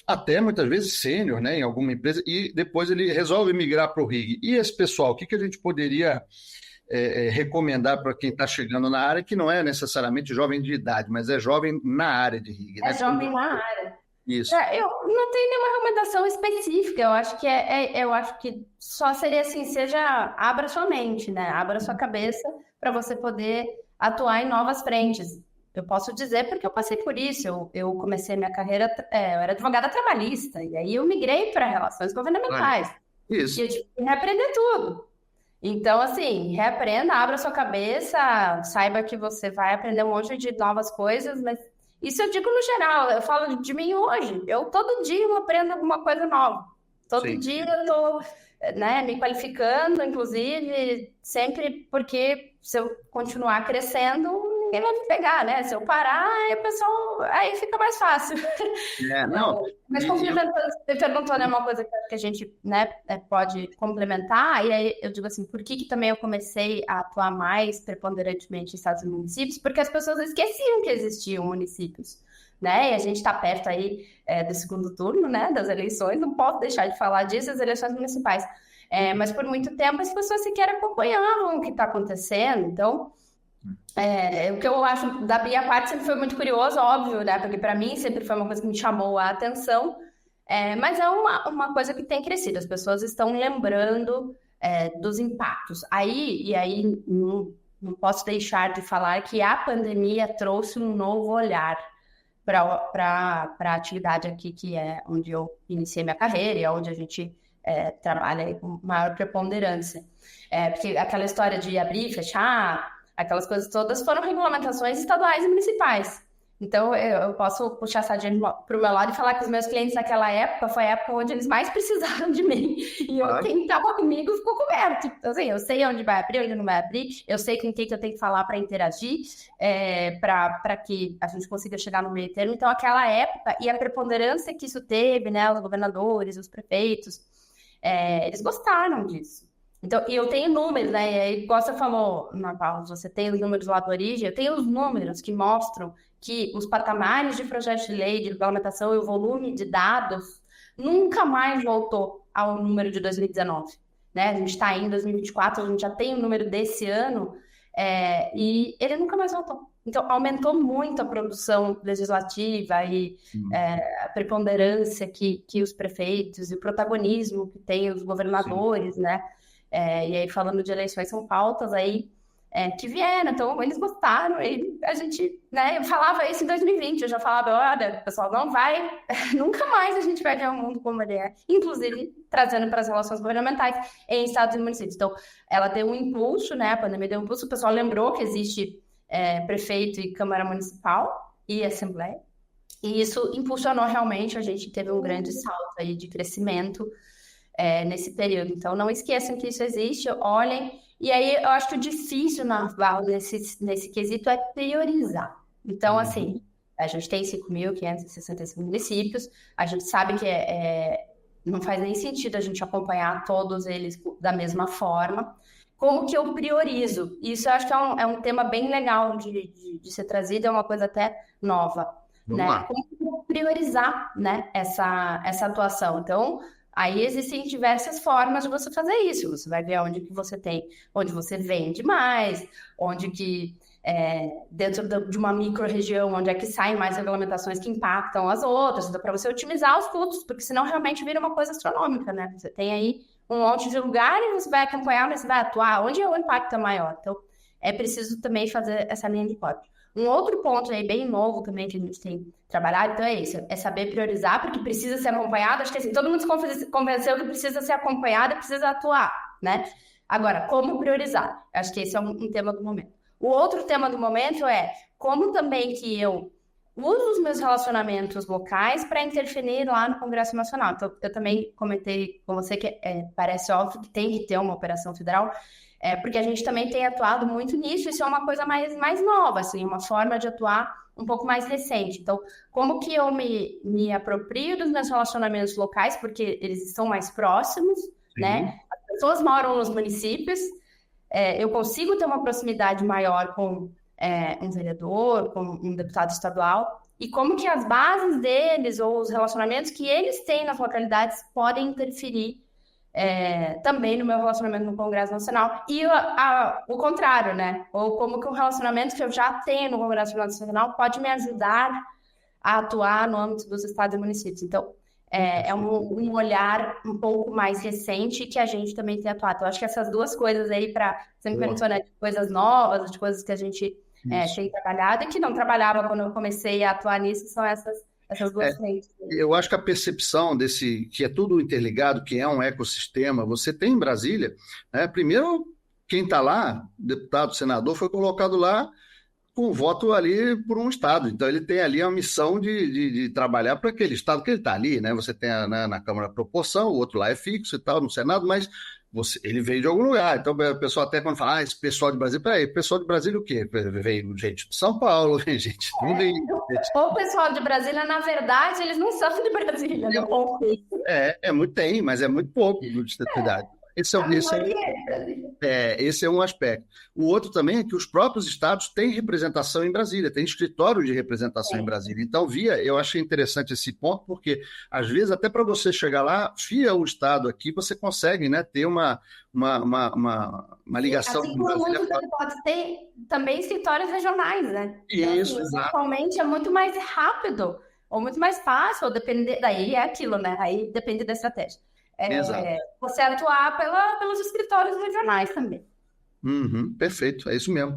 até muitas vezes sênior, né, em alguma empresa, e depois ele resolve migrar para o RIG. E esse pessoal, o que a gente poderia recomendar para quem está chegando na área, que não é necessariamente jovem de idade, mas é jovem na área de RIG? É, né? Jovem na área. Isso. Eu não tenho nenhuma recomendação específica, eu acho que só seria assim, abra sua mente, né? Abra sua cabeça para você poder atuar em novas frentes. Eu posso dizer porque eu passei por isso, eu comecei minha carreira, eu era advogada trabalhista, e aí eu migrei para relações governamentais. Isso. E eu tive que reaprender tudo. Então, assim, reaprenda, abra sua cabeça, saiba que você vai aprender um monte de novas coisas, mas isso eu digo no geral, eu falo de mim hoje. Todo dia eu aprendo alguma coisa nova. Todo dia eu estou, né, me qualificando, inclusive, sempre porque se eu continuar crescendo, ninguém vai me pegar, né? Se eu parar, aí o pessoal, aí fica mais fácil. Mas complementando, você perguntou, né, uma coisa que a gente, né, pode complementar, e aí eu digo assim, por que também eu comecei a atuar mais preponderantemente em estados e municípios? Porque as pessoas esqueciam que existiam municípios, né? E a gente está perto aí do segundo turno, né, das eleições, não posso deixar de falar disso, as eleições municipais. Mas por muito tempo as pessoas sequer acompanhavam o que está acontecendo, então... o que eu acho da minha parte sempre foi muito curioso, óbvio, né? Porque para mim sempre foi uma coisa que me chamou a atenção. Mas é uma coisa que tem crescido, as pessoas estão lembrando dos impactos. Aí não posso deixar de falar que a pandemia trouxe um novo olhar para a atividade aqui, que é onde eu iniciei minha carreira e onde a gente trabalha aí com maior preponderância. Porque aquela história de abrir e fechar, aquelas coisas todas foram regulamentações estaduais e municipais. Então, eu posso puxar essa sardinha para o meu lado e falar que os meus clientes naquela época foi a época onde eles mais precisaram de mim. E quem estava comigo ficou coberto. Então, assim, eu sei onde vai abrir, onde não vai abrir, eu sei com quem que eu tenho que falar para interagir, para que a gente consiga chegar no meio termo. Então, aquela época e a preponderância que isso teve, né, os governadores, os prefeitos, eles gostaram disso. Então, e eu tenho números, né? E aí, igual você falou, Ana Paula, você tem os números lá do Origem, eu tenho os números que mostram que os patamares de projetos de lei, de regulamentação e o volume de dados nunca mais voltou ao número de 2019. Né? A gente está aí em 2024, a gente já tem o número desse ano, e ele nunca mais voltou. Então, aumentou muito a produção legislativa e a preponderância que os prefeitos e o protagonismo que tem os governadores, né? E aí, falando de eleições, são pautas aí que vieram, então eles gostaram, e a gente, né, eu falava isso em 2020, eu já falava, olha, pessoal, não vai, nunca mais a gente vai ver o mundo como ele é, inclusive trazendo para as relações governamentais em estados e municípios. Então, ela deu um impulso, né, a pandemia deu um impulso, o pessoal lembrou que existe prefeito e Câmara Municipal e Assembleia, e isso impulsionou realmente, a gente teve um grande salto aí de crescimento nesse período. Então, não esqueçam que isso existe, olhem. E aí, eu acho que o difícil, Narval, nesse quesito é priorizar. Então, assim, a gente tem 5.565 municípios, a gente sabe que não faz nem sentido a gente acompanhar todos eles da mesma forma. Como que eu priorizo? Isso eu acho que é um tema bem legal de ser trazido, é uma coisa até nova. Né? Como priorizar, né, essa atuação? Então, aí existem diversas formas de você fazer isso. Você vai ver onde você vende mais, onde que dentro de uma micro-região, onde é que saem mais regulamentações que impactam as outras, então, para você otimizar os custos, porque senão realmente vira uma coisa astronômica, né? Você tem aí um monte de lugares, você vai acompanhar, mas você vai atuar onde o impacto é maior. Então, é preciso também fazer essa linha de código. Um outro ponto aí bem novo também que a gente tem trabalhado, então é isso, é saber priorizar, porque precisa ser acompanhado. Acho que assim, todo mundo se convenceu que precisa ser acompanhado e precisa atuar, né? Agora, como priorizar? Acho que esse é um tema do momento. O outro tema do momento é como também que eu uso os meus relacionamentos locais para interferir lá no Congresso Nacional. Então, eu também comentei com você que parece óbvio que tem que ter uma operação federal, porque a gente também tem atuado muito nisso, isso é uma coisa mais nova, assim, uma forma de atuar um pouco mais recente. Então, como que eu me aproprio dos meus relacionamentos locais, porque eles estão mais próximos, né? As pessoas moram nos municípios, eu consigo ter uma proximidade maior com um vereador, com um deputado estadual, e como que as bases deles ou os relacionamentos que eles têm nas localidades podem interferir também no meu relacionamento no Congresso Nacional, e o contrário, né? Ou como que o relacionamento que eu já tenho no Congresso Nacional pode me ajudar a atuar no âmbito dos estados e municípios. Então, um olhar um pouco mais recente que a gente também tem atuado. Então, acho que essas duas coisas aí, você me perguntou, né, de coisas novas, de coisas que a gente tem trabalhado e que não trabalhava quando eu comecei a atuar nisso, são essas duas frentes. Eu acho que a percepção que é tudo interligado, que é um ecossistema, você tem em Brasília, né? Primeiro, quem está lá, deputado, senador, foi colocado lá com voto ali por um estado. Então, ele tem ali a missão de trabalhar para aquele estado que ele está ali, né? Você tem na Câmara a proporção, o outro lá é fixo e tal, no Senado, mas ele veio de algum lugar. Então, o pessoal até quando fala, esse pessoal de Brasília, peraí, pessoal de Brasília o quê? Veio gente de São Paulo, veio gente do Rio. O pessoal de Brasília, na verdade, eles não são de Brasília. Tem, mas é muito pouco de cidade. Esse é um aspecto. O outro também é que os próprios estados têm representação em Brasília, tem escritório de representação em Brasília. Então, eu achei interessante esse ponto, porque, às vezes, até para você chegar lá, via o estado aqui, você consegue, né, ter uma ligação. Assim como muito pode ter também escritórios regionais, né? Isso, então, atualmente é muito mais rápido ou muito mais fácil, ou depender, daí é aquilo, né? Aí depende da estratégia. Exato. Você atuar pelos escritórios regionais também. Uhum, perfeito, é isso mesmo.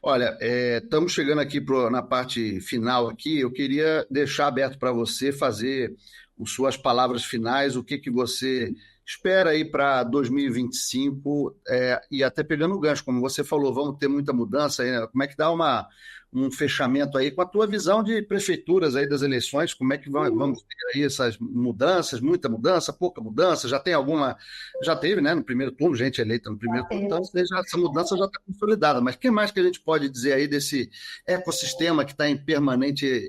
Olha, estamos chegando aqui na parte final aqui. Eu queria deixar aberto para você fazer as suas palavras finais, o que você espera aí para 2025, e até pegando o gancho, como você falou, vamos ter muita mudança aí, né? Como é que dá um fechamento aí com a tua visão de prefeituras aí das eleições, como é que vamos ter aí essas mudanças, muita mudança, pouca mudança, já teve, né, no primeiro turno, gente eleita no primeiro turno, então essa mudança já está consolidada, mas o que mais que a gente pode dizer aí desse ecossistema que está em permanente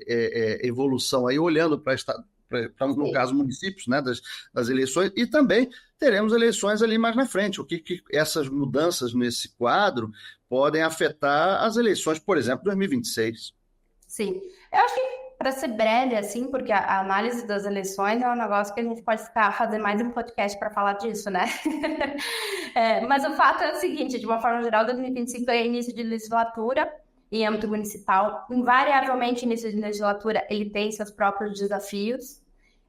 evolução aí, olhando para no caso, municípios, né, das eleições, e também teremos eleições ali mais na frente. O que essas mudanças nesse quadro podem afetar as eleições, por exemplo, 2026? Sim, eu acho que para ser breve, assim, porque a análise das eleições é um negócio que a gente pode fazer mais um podcast para falar disso, né? Mas o fato é o seguinte, de uma forma geral, 2025 é início de legislatura em âmbito municipal. Invariavelmente, início de legislatura, ele tem seus próprios desafios.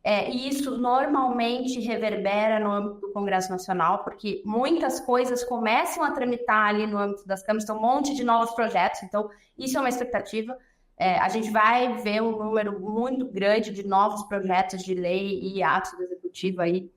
E isso normalmente reverbera no âmbito do Congresso Nacional, porque muitas coisas começam a tramitar ali no âmbito das câmaras, então um monte de novos projetos, então isso é uma expectativa. A gente vai ver um número muito grande de novos projetos de lei e atos do Executivo aí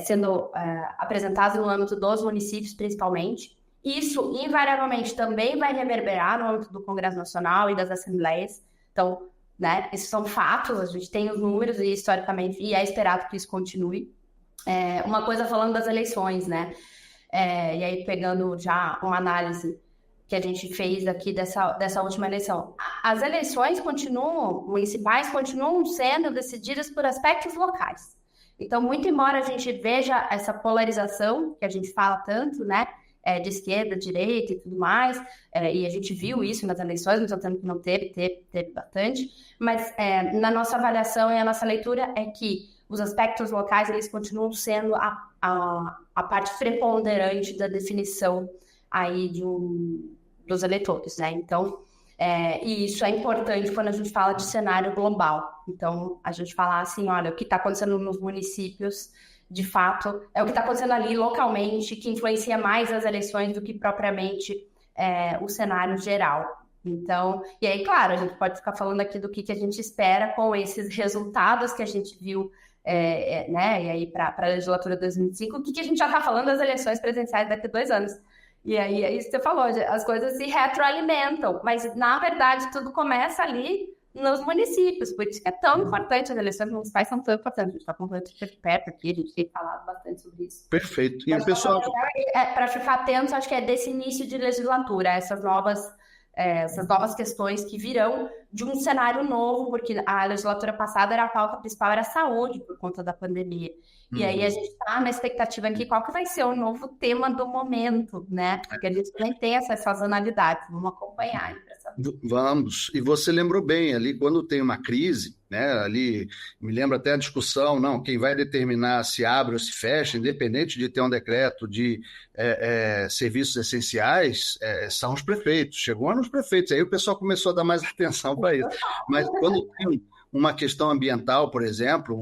sendo apresentados no âmbito dos municípios, principalmente. Isso, invariavelmente, também vai reverberar no âmbito do Congresso Nacional e das assembleias. Então, né, esses são fatos, a gente tem os números e, historicamente, e é esperado que isso continue. Uma coisa falando das eleições, né? E aí, pegando já uma análise que a gente fez aqui dessa última eleição. As eleições municipais continuam sendo decididas por aspectos locais. Então, muito embora a gente veja essa polarização, que a gente fala tanto, né? De esquerda, direita e tudo mais, e a gente viu isso nas eleições, não estou dizendo que não teve bastante, mas na nossa avaliação e a nossa leitura é que os aspectos locais, eles continuam sendo a parte preponderante da definição aí dos eleitores, né? Então, e isso é importante quando a gente fala de cenário global. Então, a gente fala assim, olha, o que está acontecendo nos municípios, de fato, é o que está acontecendo ali localmente, que influencia mais as eleições do que propriamente o cenário geral. Então, e aí, claro, a gente pode ficar falando aqui do que a gente espera com esses resultados que a gente viu, né, e aí para a legislatura 2025, o que a gente já está falando das eleições presidenciais daqui a 2 anos. E aí, é isso que você falou, as coisas se retroalimentam, mas, na verdade, tudo começa ali nos municípios, por isso que é tão importante, as eleições municipais são tão importantes. A gente está acompanhando de perto aqui, a gente tem falado bastante sobre isso. Perfeito. E o pessoal... Para ficar atento, acho que é desse início de legislatura, essas novas questões que virão de um cenário novo, porque a legislatura passada a pauta principal era a saúde, por conta da pandemia. E aí a gente está na expectativa aqui, qual que vai ser o novo tema do momento, né? Porque a gente também tem essa sazonalidade, vamos acompanhar aí para saber. Vamos, e você lembrou bem, ali quando tem uma crise, né, ali me lembra até a discussão, não, quem vai determinar se abre ou se fecha, independente de ter um decreto de serviços essenciais, são os prefeitos, chegou nos prefeitos, aí o pessoal começou a dar mais atenção para isso, mas quando tem uma questão ambiental, por exemplo,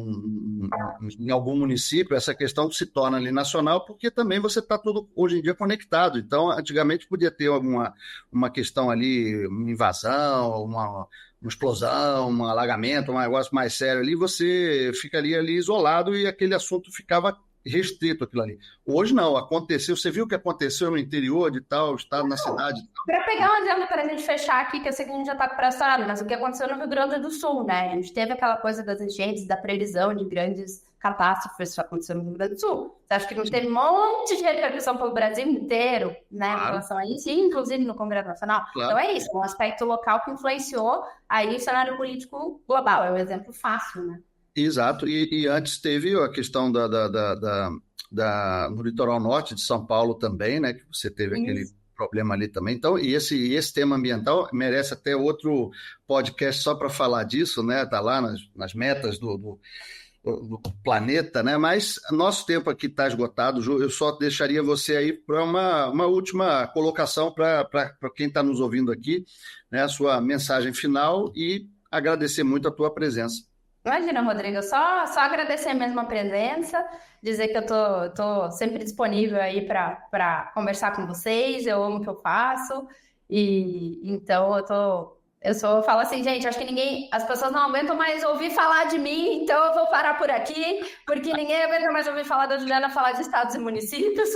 em algum município, essa questão se torna ali nacional, porque também você está tudo, hoje em dia, conectado. Então, antigamente podia ter uma questão ali, uma invasão, uma explosão, um alagamento, um negócio mais sério ali, você fica ali isolado e aquele assunto ficava restrito aquilo ali. Hoje não, aconteceu, você viu o que aconteceu no interior de tal estado, na cidade? Para pegar um exemplo para a gente fechar aqui, que eu sei que a gente já está com pressa, mas o que aconteceu no Rio Grande do Sul, né? A gente teve aquela coisa das enchentes, da previsão de grandes catástrofes, isso aconteceu no Rio Grande do Sul. Você acha que não teve um monte de repercussão pelo Brasil inteiro, né, em relação a isso, inclusive no Congresso Nacional? Claro. Então é isso, um aspecto local que influenciou aí o cenário político global, é um exemplo fácil, né? Exato, e antes teve a questão no litoral norte de São Paulo também, né, que você teve aquele problema ali também. Então, e esse tema ambiental merece até outro podcast só para falar disso, né, tá lá nas metas do planeta, né, mas nosso tempo aqui está esgotado, Ju, eu só deixaria você aí para uma última colocação para quem está nos ouvindo aqui, né, a sua mensagem final e agradecer muito a tua presença. Imagina, Rodrigo, só agradecer mesmo a presença, dizer que eu tô sempre disponível aí para conversar com vocês, eu amo o que eu faço, e então eu falo assim, gente, acho que as pessoas não aguentam mais ouvir falar de mim, então eu vou parar por aqui, porque ninguém aguenta mais ouvir falar da Juliana falar de estados e municípios,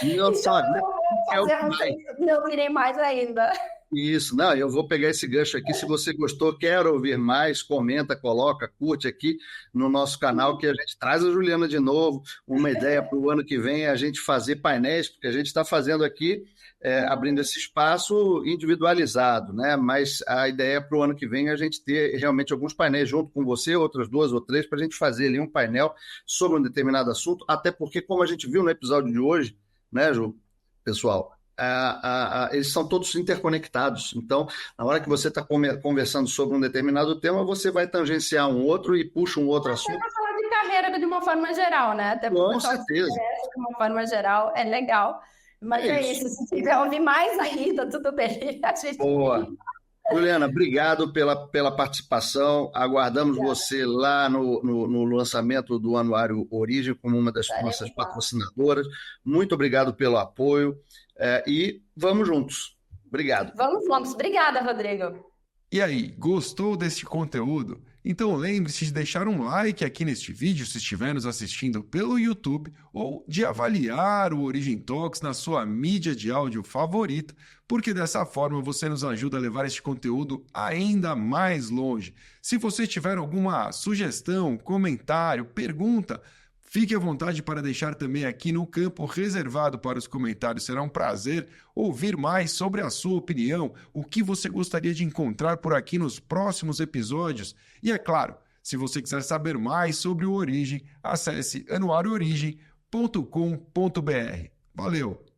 Não então sabe, né? eu vou É o fazer que vai. vocês me ouvirem mais ainda. Isso, não, eu vou pegar esse gancho aqui. Se você gostou, quer ouvir mais, comenta, coloca, curte aqui no nosso canal, que a gente traz a Juliana de novo. Uma ideia para o ano que vem é a gente fazer painéis, porque a gente está fazendo aqui, abrindo esse espaço individualizado, né? Mas a ideia é para o ano que vem a gente ter realmente alguns painéis junto com você, outras 2 ou 3, para a gente fazer ali um painel sobre um determinado assunto, até porque, como a gente viu no episódio de hoje, né, Ju, pessoal? Eles são todos interconectados. Então, na hora que você está conversando sobre um determinado tema, você vai tangenciar um outro e puxa um outro Até assunto. para falar de carreira de uma forma geral, né? Até para o Com pessoal que se certeza. interessa de uma forma geral, é legal. Mas É é isso. isso, se quiser ouvir mais ainda, tudo bem. A gente... Boa. Juliana, obrigado pela participação. Aguardamos você lá no lançamento do Anuário Origem como uma das nossas patrocinadoras. Muito obrigado pelo apoio e vamos juntos. Obrigado. Vamos. Obrigada, Rodrigo. E aí, gostou deste conteúdo? Então lembre-se de deixar um like aqui neste vídeo se estiver nos assistindo pelo YouTube ou de avaliar o Origem Talks na sua mídia de áudio favorita, porque dessa forma você nos ajuda a levar este conteúdo ainda mais longe. Se você tiver alguma sugestão, comentário, pergunta, fique à vontade para deixar também aqui no campo reservado para os comentários. Será um prazer ouvir mais sobre a sua opinião, o que você gostaria de encontrar por aqui nos próximos episódios. E é claro, se você quiser saber mais sobre o Origem, acesse anuarioorigem.com.br. Valeu!